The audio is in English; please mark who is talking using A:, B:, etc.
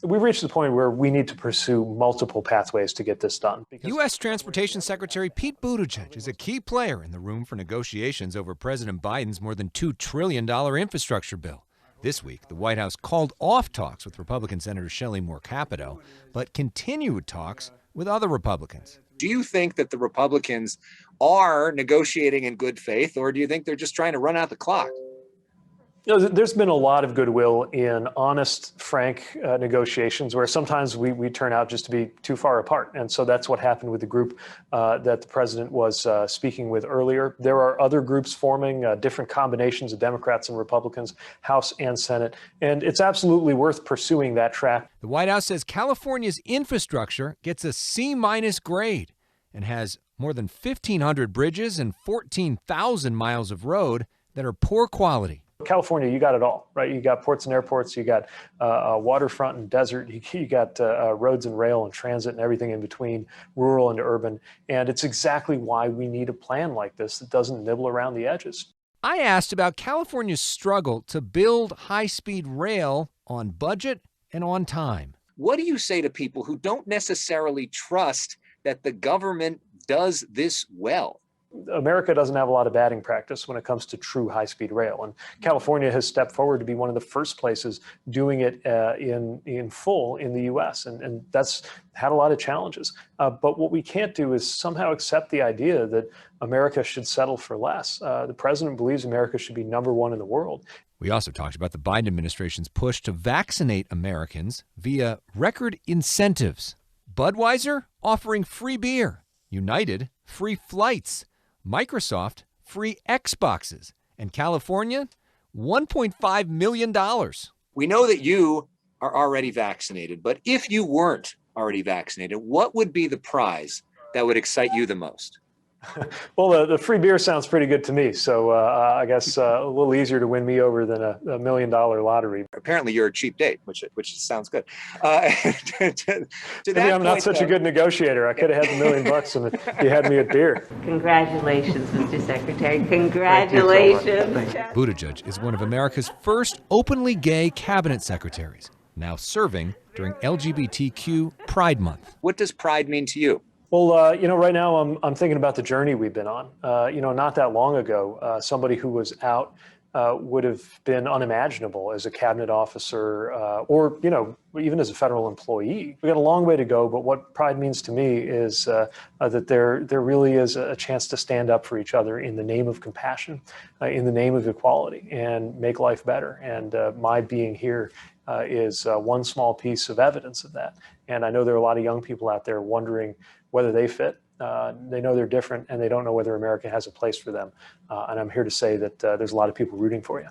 A: We've reached the point where we need to pursue multiple pathways to get this done.
B: U.S. Transportation Secretary Pete Buttigieg is a key player in the room for negotiations over President Biden's more than $2 trillion infrastructure bill. This week, the White House called off talks with Republican Senator Shelley Moore Capito, but continued talks with other Republicans.
C: Do you think that the Republicans are negotiating in good faith, or do you think they're just trying to run out the clock?
A: There's been a lot of goodwill in honest, frank negotiations where sometimes we turn out just to be too far apart. And so that's what happened with the group that the president was speaking with earlier. There are other groups forming, different combinations of Democrats and Republicans, House and Senate. And it's absolutely worth pursuing that track.
B: The White House says California's infrastructure gets a C- grade and has more than 1,500 bridges and 14,000 miles of road that are poor quality.
A: California, you got it all, right? You got ports and airports, you got waterfront and desert, you got roads and rail and transit and everything in between, rural and urban. And it's exactly why we need a plan like this that doesn't nibble around the edges.
B: I asked about California's struggle to build high-speed rail on budget and on time.
C: What do you say to people who don't necessarily trust that the government does this well?
A: America doesn't have a lot of batting practice when it comes to true high-speed rail. And California has stepped forward to be one of the first places doing it in full in the U.S. And that's had a lot of challenges. But what we can't do is somehow accept the idea that America should settle for less. The president believes America should be #1 in the world.
B: We also talked about the Biden administration's push to vaccinate Americans via record incentives. Budweiser offering free beer. United, free flights. Microsoft, free Xboxes. And California, $1.5 million.
C: We know that you are already vaccinated, but if you weren't already vaccinated, what would be the prize that would excite you the most?
A: Well, the free beer sounds pretty good to me. So I guess a little easier to win me over than a $1 million lottery.
C: Apparently, you're a cheap date, which sounds good.
A: Maybe I'm not such a good negotiator. I could have had $1 million and you had me at beer.
D: Congratulations, Mr. Secretary. Congratulations.
B: Buttigieg is one of America's first openly gay cabinet secretaries, now serving during LGBTQ Pride Month.
C: What does Pride mean to you?
A: Well, right now I'm thinking about the journey we've been on. Not that long ago, somebody who was out would have been unimaginable as a cabinet officer or, even as a federal employee. We got a long way to go, but what Pride means to me is that there really is a chance to stand up for each other in the name of compassion, in the name of equality, and make life better. And my being here is one small piece of evidence of that. And I know there are a lot of young people out there wondering whether they fit. They know they're different, and they don't know whether America has a place for them. And I'm here to say that there's a lot of people rooting for you.